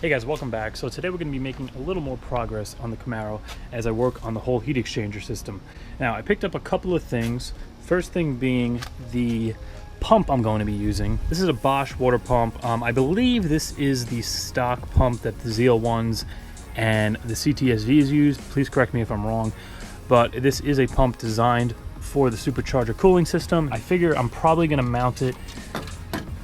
Hey guys, welcome back. So today we're going to be making a little more progress on the Camaro as I work on the whole heat exchanger system. Now I picked up a couple of things. First thing being the pump I'm going to be using. This is a Bosch water pump. I believe this is the stock pump that the ZL1s and the CTSVs use. Please correct me if I'm wrong, but this is a pump designed for the supercharger cooling system. I figure I'm probably going to mount it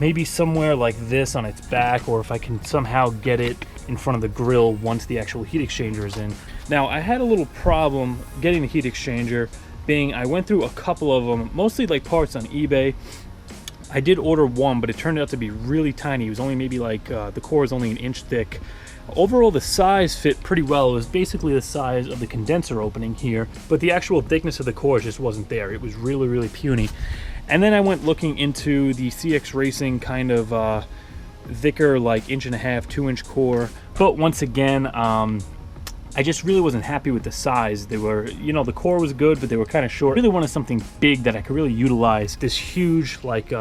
maybe somewhere like this on its back, or if I can somehow get it in front of the grill once the actual heat exchanger is in. Now I had a little problem getting the heat exchanger, being I went through a couple of them, mostly like parts on eBay. I did order one, but it turned out to be really tiny. It was only maybe like, the core is only an inch thick. Overall, the size fit pretty well. It was basically the size of the condenser opening here, but the actual thickness of the core just wasn't there. It was really, really puny. And then I went looking into the CX Racing kind of thicker, like 1.5 inch, 2 inch core. But once again, I just really wasn't happy with the size. They were, you know, the core was good, but they were kind of short. I really wanted something big that I could really utilize this huge, like,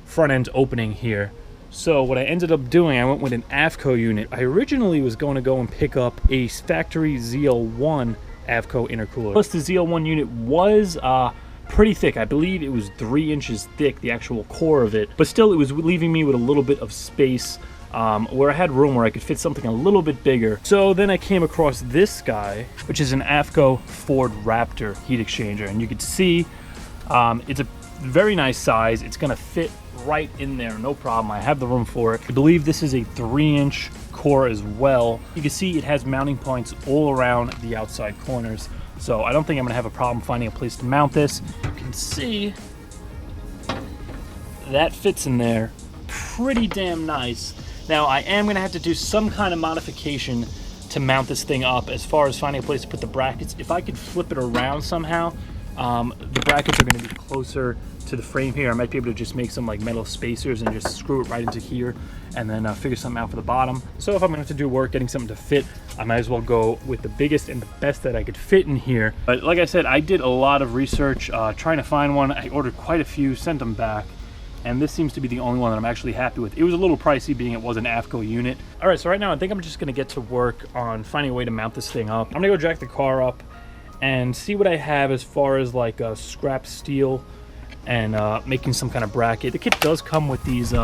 front end opening here. So what I ended up doing, I went with an Afco unit. I originally was going to go and pick up a factory ZL1 Afco intercooler. Plus the ZL1 unit was pretty thick. I believe it was 3 inches thick, the actual core of it. But still, it was leaving me with a little bit of space where I had room where I could fit something a little bit bigger. So then I came across this guy, which is an Afco Ford Raptor heat exchanger. And you can see it's a very nice size. It's going to fit right in there, no problem. I have the room for it. I believe this is a 3 inch core as well. You can see it has mounting points all around the outside corners. So I don't think I'm gonna have a problem finding a place to mount this. You can see that fits in there pretty damn nice. Now I am gonna have to do some kind of modification to mount this thing up as far as finding a place to put the brackets. If I could flip it around somehow, the brackets are gonna be closer to the frame here. I might be able to just make some like metal spacers and just screw it right into here and then figure something out for the bottom. So if I'm gonna have to do work getting something to fit, I might as well go with the biggest and the best that I could fit in here. But like I said, I did a lot of research trying to find one. I ordered quite a few, sent them back, and this seems to be the only one that I'm actually happy with. It was a little pricey being it was an Afco unit. All right, so right now I think I'm just gonna get to work on finding a way to mount this thing up. I'm gonna go jack the car up and see what I have as far as like scrap steel and making some kind of bracket. The kit does come with these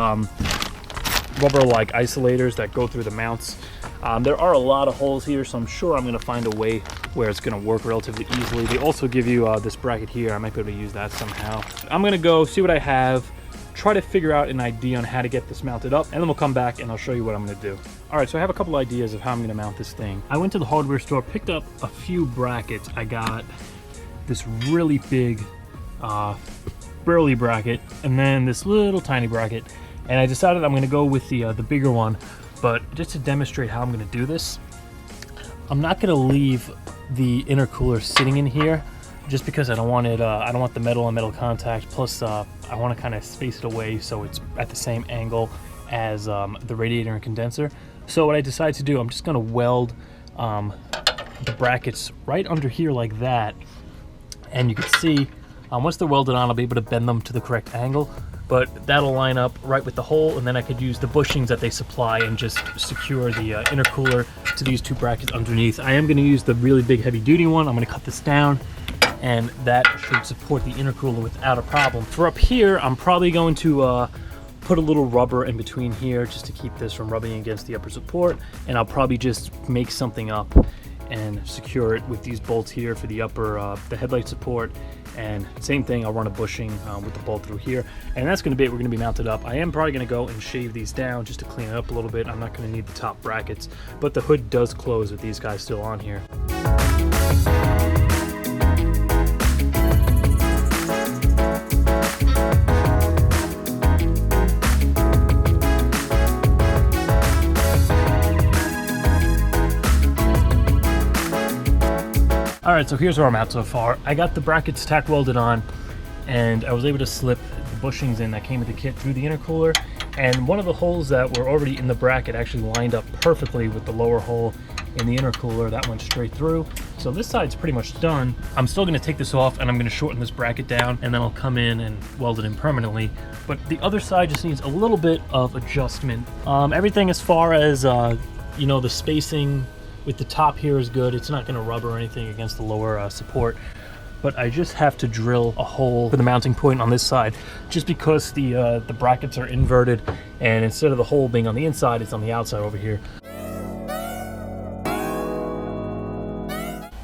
rubber like isolators that go through the mounts. There are a lot of holes here, so I'm sure I'm gonna find a way where it's gonna work relatively easily. They also give you this bracket here. I might be able to use that somehow. I'm gonna go see what I have, try to figure out an idea on how to get this mounted up, and then we'll come back and I'll show you what I'm gonna do. All right, so I have a couple ideas of how I'm gonna mount this thing. I went to the hardware store, picked up a few brackets. I got this really big burly bracket and then this little tiny bracket, and I decided I'm going to go with the bigger one. But just to demonstrate how I'm going to do this, I'm not going to leave the intercooler sitting in here just because I don't want it I don't want the metal on metal contact. Plus I want to kind of space it away so it's at the same angle as the radiator and condenser. So what I decided to do, I'm just going to weld the brackets right under here like that, and you can see once they're welded on, I'll be able to bend them to the correct angle, but that'll line up right with the hole, and then I could use the bushings that they supply and just secure the intercooler to these two brackets underneath. I am going to use the really big heavy duty one. I'm going to cut this down, and that should support the intercooler without a problem. For up here, I'm probably going to put a little rubber in between here just to keep this from rubbing against the upper support, and I'll probably just make something up and secure it with these bolts here for the upper the headlight support. And same thing, I'll run a bushing with the bolt through here, and that's going to be it. We're going to be mounted up. I am probably going to go and shave these down just to clean it up a little bit. I'm not going to need the top brackets, but the hood does close with these guys still on here. All right, so here's where I'm at so far. I got the brackets tack welded on, and I was able to slip the bushings in that came with the kit through the intercooler, and one of the holes that were already in the bracket actually lined up perfectly with the lower hole in the intercooler. That went straight through. So this side's pretty much done. I'm still gonna take this off and I'm gonna shorten this bracket down, and then I'll come in and weld it in permanently. But the other side just needs a little bit of adjustment. Everything as far as you know, the spacing with the top here is good. It's not going to rub or anything against the lower support. But I just have to drill a hole for the mounting point on this side, just because the brackets are inverted, and instead of the hole being on the inside, it's on the outside over here.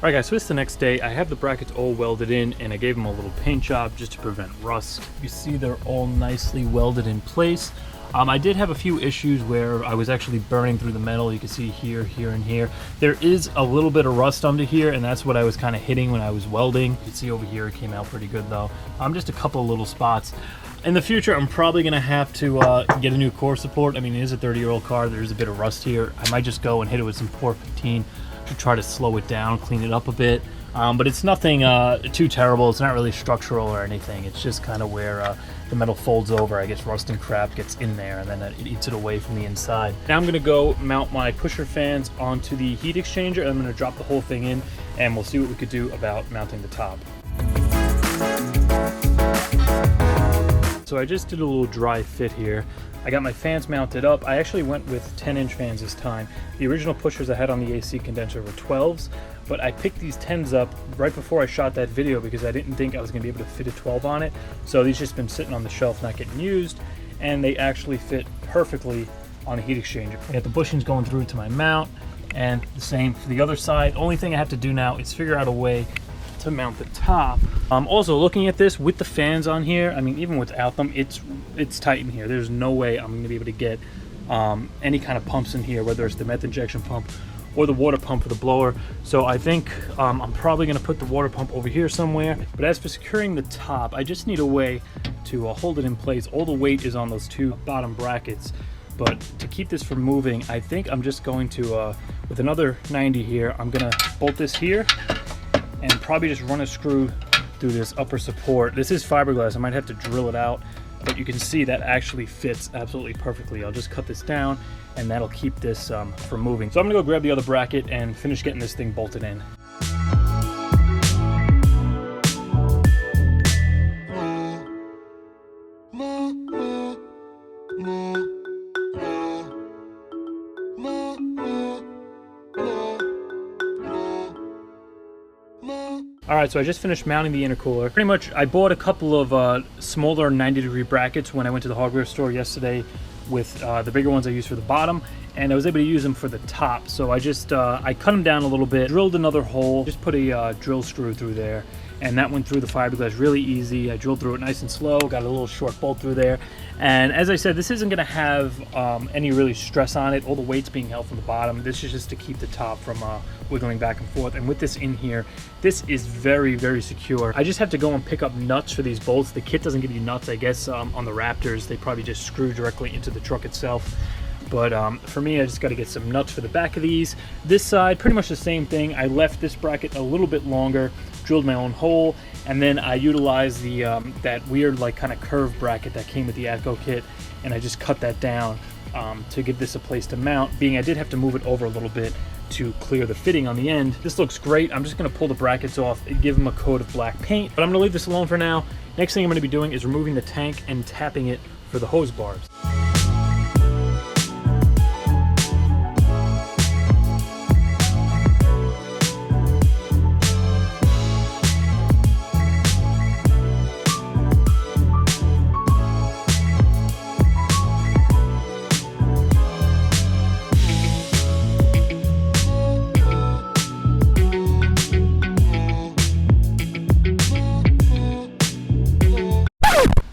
Alright guys, so it's the next day. I have the brackets all welded in, and I gave them a little paint job just to prevent rust. You see they're all nicely welded in place. I did have a few issues where I was actually burning through the metal. You can see here, here, and here. There is a little bit of rust under here, and that's what I was kind of hitting when I was welding. You can see over here it came out pretty good though. Just a couple of little spots. In the future, I'm probably going to have to get a new core support. I mean, it is a 30-year-old car. There's a bit of rust here. I might just go and hit it with some 415 to try to slow it down, clean it up a bit. But it's nothing too terrible. It's not really structural or anything. It's just kind of where the metal folds over. I guess rust and crap gets in there, and then it eats it away from the inside. Now I'm going to go mount my pusher fans onto the heat exchanger, and I'm going to drop the whole thing in, and we'll see what we could do about mounting the top. So I just did a little dry fit here. I got my fans mounted up. I actually went with 10-inch fans this time. The original pushers I had on the AC condenser were 12s, but I picked these 10s up right before I shot that video because I didn't think I was going to be able to fit a 12 on it. So these just been sitting on the shelf not getting used, and they actually fit perfectly on a heat exchanger. I got the bushings going through to my mount, and the same for the other side. Only thing I have to do now is figure out a way to mount the top. Also looking at this with the fans on here, I mean, even without them, it's tight in here. There's no way I'm going to be able to get any kind of pumps in here, whether it's the meth injection pump or the water pump for the blower. So I think I'm probably going to put the water pump over here somewhere. But as for securing the top, I just need a way to hold it in place. All the weight is on those two bottom brackets. But to keep this from moving, I think I'm just going to, with another 90 here, I'm going to bolt this here and probably just run a screw through this upper support. This is fiberglass. I might have to drill it out, but you can see that actually fits absolutely perfectly. I'll just cut this down, and that'll keep this from moving. So I'm gonna go grab the other bracket and finish getting this thing bolted in. Alright, so I just finished mounting the intercooler. Pretty much, I bought a couple of smaller 90-degree brackets when I went to the hardware store yesterday with the bigger ones I use for the bottom, and I was able to use them for the top. So I just, I cut them down a little bit, drilled another hole, just put a drill screw through there, and that went through the fiberglass really easy. I drilled through it nice and slow, got a little short bolt through there. And as I said, this isn't gonna have any really stress on it. All the weight's being held from the bottom. This is just to keep the top from wiggling back and forth. And with this in here, this is very, very secure. I just have to go and pick up nuts for these bolts. The kit doesn't give you nuts, I guess, on the Raptors. They probably just screw directly into the truck itself. But for me, I just got to get some nuts for the back of these. This side, pretty much the same thing. I left this bracket a little bit longer, drilled my own hole, and then I utilized the that weird like kind of curved bracket that came with the Afco kit, and I just cut that down to give this a place to mount, being I did have to move it over a little bit to clear the fitting on the end. This looks great. I'm just going to pull the brackets off and give them a coat of black paint, but I'm going to leave this alone for now. Next thing I'm going to be doing is removing the tank and tapping it for the hose bars.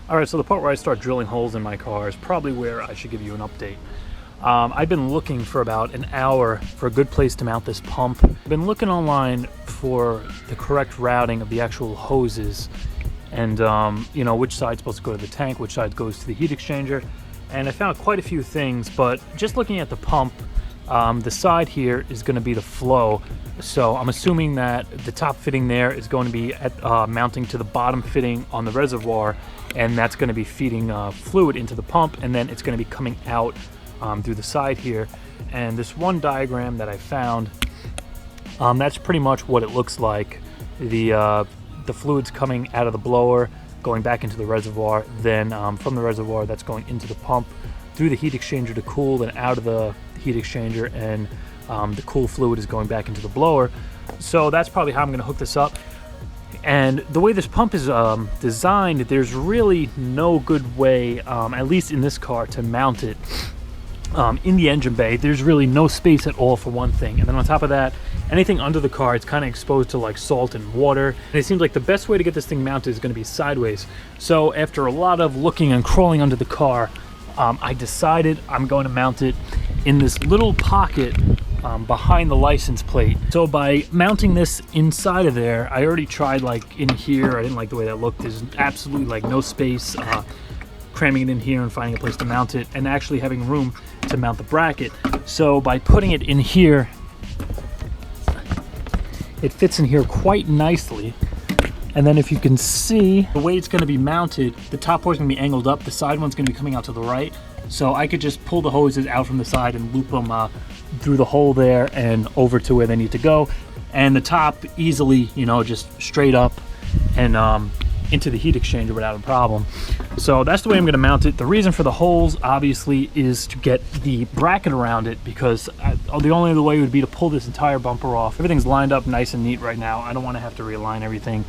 Alright, so the part where I start drilling holes in my car is probably where I should give you an update. I've been looking for about an hour for a good place to mount this pump. I've been looking online for the correct routing of the actual hoses and you know, which side's supposed to go to the tank, which side goes to the heat exchanger, and I found quite a few things, but just looking at the pump, the side here is going to be the flow, so I'm assuming that the top fitting there is going to be at, mounting to the bottom fitting on the reservoir, and that's going to be feeding fluid into the pump, and then it's going to be coming out through the side here. And this one diagram that I found, that's pretty much what it looks like. The fluid's coming out of the blower, going back into the reservoir, then from the reservoir that's going into the pump, through the heat exchanger to cool, then out of the the heat exchanger, and the cool fluid is going back into the blower. So that's probably how I'm going to hook this up. And the way this pump is designed, there's really no good way, at least in this car, to mount it in the engine bay. There's really no space at all for one thing, and then on top of that, anything under the car, it's kind of exposed to like salt and water, and it seems like the best way to get this thing mounted is going to be sideways. So after a lot of looking and crawling under the car, I decided I'm going to mount it in this little pocket behind the license plate. So by mounting this inside of there, I already tried like in here, I didn't like the way that looked. There's absolutely like no space, cramming it in here and finding a place to mount it, and actually having room to mount the bracket. So by putting it in here, it fits in here quite nicely. And then if you can see the way it's going to be mounted, the top portion is going to be angled up, the side one's going to be coming out to the right. So I could just pull the hoses out from the side and loop them through the hole there and over to where they need to go. And the top easily, you know, just straight up and into the heat exchanger without a problem. So that's the way I'm going to mount it. The reason for the holes obviously is to get the bracket around it, because the only other way would be to pull this entire bumper off. Everything's lined up nice and neat right now. I don't want to have to realign everything.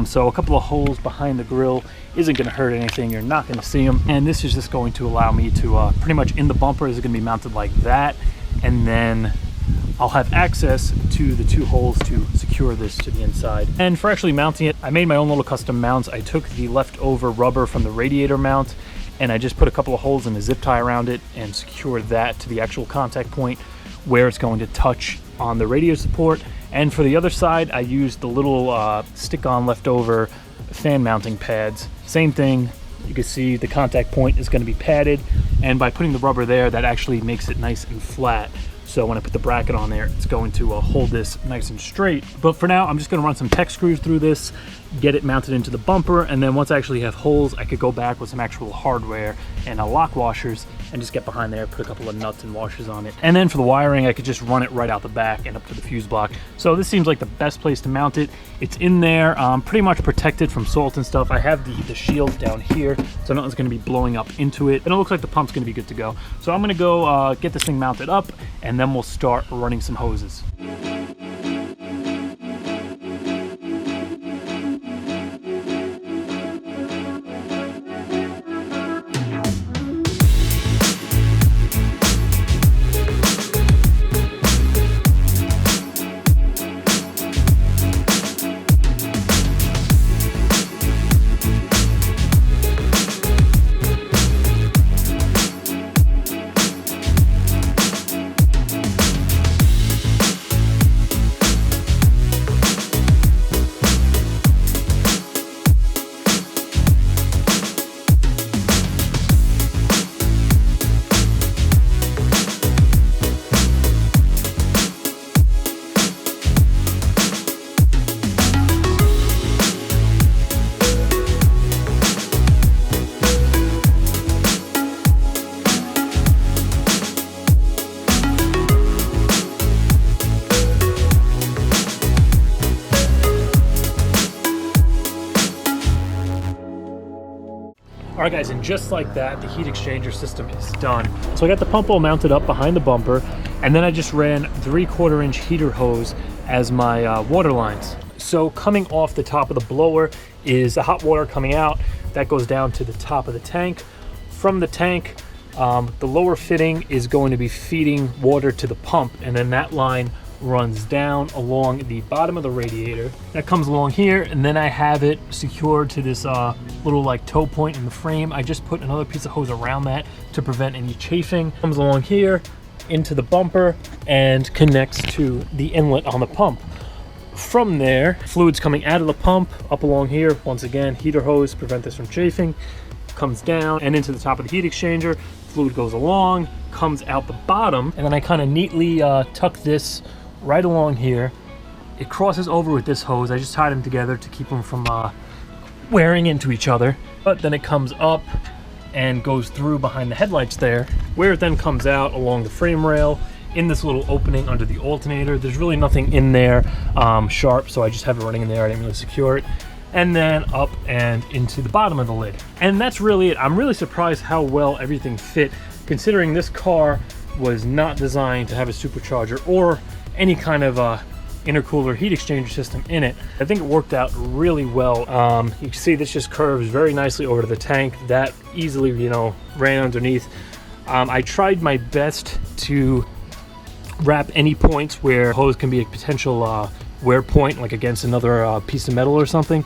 So a couple of holes behind the grill isn't going to hurt anything. You're not going to see them. And this is just going to allow me to pretty much in the bumper is going to be mounted like that. And then I'll have access to the two holes to secure this to the inside. And for actually mounting it, I made my own little custom mounts. I took the leftover rubber from the radiator mount and I just put a couple of holes in a zip tie around it and secured that to the actual contact point where it's going to touch on the radiator support. And for the other side, I used the little stick-on leftover fan mounting pads. Same thing. You can see the contact point is going to be padded, and by putting the rubber there, that actually makes it nice and flat. So when I put the bracket on there, it's going to hold this nice and straight. But for now, I'm just going to run some tech screws through this, get it mounted into the bumper, and then once I actually have holes, I could go back with some actual hardware and lock washers and just get behind there, put a couple of nuts and washers on it. And then for the wiring, I could just run it right out the back and up to the fuse block. So this seems like the best place to mount it. It's in there, pretty much protected from salt and stuff. I have the shield down here, so nothing's going to be blowing up into it. And it looks like the pump's going to be good to go. So I'm going to go get this thing mounted up, and then we'll start running some hoses. All right guys, and just like that, the heat exchanger system is done. So I got the pump all mounted up behind the bumper, and then I just ran 3/4 inch heater hose as my water lines. So coming off the top of the blower is the hot water coming out. That goes down to the top of the tank. From the tank, the lower fitting is going to be feeding water to the pump, and then that line runs down along the bottom of the radiator. That comes along here, and then I have it secured to this little like toe point in the frame. I just put another piece of hose around that to prevent any chafing. Comes along here into the bumper and connects to the inlet on the pump. From there, fluid's coming out of the pump up along here. Once again, heater hose, prevent this from chafing. Comes down and into the top of the heat exchanger. Fluid goes along, comes out the bottom, and then I kind of neatly tuck this right along here. It crosses over with this hose. I just tied them together to keep them from wearing into each other. But then it comes up and goes through behind the headlights there, where it then comes out along the frame rail in this little opening under the alternator. There's really nothing in there sharp, so I just have it running in there. I didn't really secure it. And then up and into the bottom of the lid. And that's really it. I'm really surprised how well everything fit, considering this car was not designed to have a supercharger or any kind of intercooler heat exchanger system in it. I think it worked out really well. You can see this just curves very nicely over to the tank. That easily, you know, ran underneath. I tried my best to wrap any points where the hose can be a potential wear point, like against another piece of metal or something.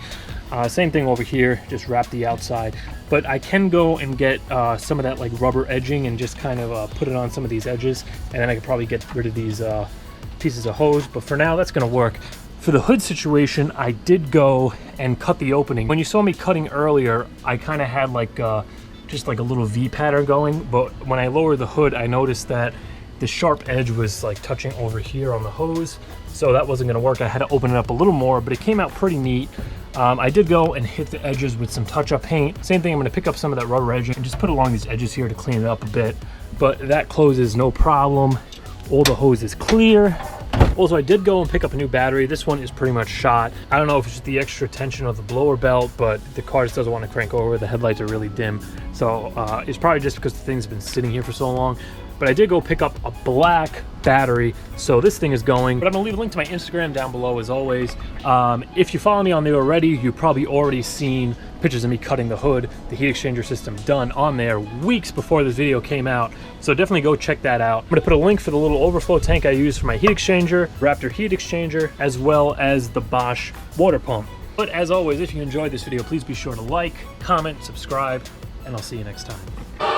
Same thing over here, just wrap the outside. But I can go and get some of that like rubber edging and just kind of put it on some of these edges, and then I could probably get rid of these pieces of hose. But for now, that's gonna work. For the hood situation, I did go and cut the opening. When you saw me cutting earlier, I kind of had like just like a little V pattern going, but when I lowered the hood, I noticed that the sharp edge was like touching over here on the hose, so that wasn't gonna work. I had to open it up a little more, but it came out pretty neat. I did go and hit the edges with some touch-up paint. Same thing, I'm gonna pick up some of that rubber edging and just put it along these edges here to clean it up a bit, but that closes no problem. All the hose is clear. Also, I did go and pick up a new battery. This one is pretty much shot. I don't know if it's just the extra tension of the blower belt, but the car just doesn't want to crank over. The headlights are really dim. So it's probably just because the thing's been sitting here for so long. But I did go pick up a black battery, so this thing is going. But I'm gonna leave a link to my Instagram down below as always. If you follow me on there already, you've probably already seen pictures of me cutting the hood, the heat exchanger system done on there weeks before this video came out. So definitely go check that out. I'm gonna put a link for the little overflow tank I use for my heat exchanger, Raptor heat exchanger, as well as the Bosch water pump. But as always, if you enjoyed this video, please be sure to like, comment, subscribe, and I'll see you next time.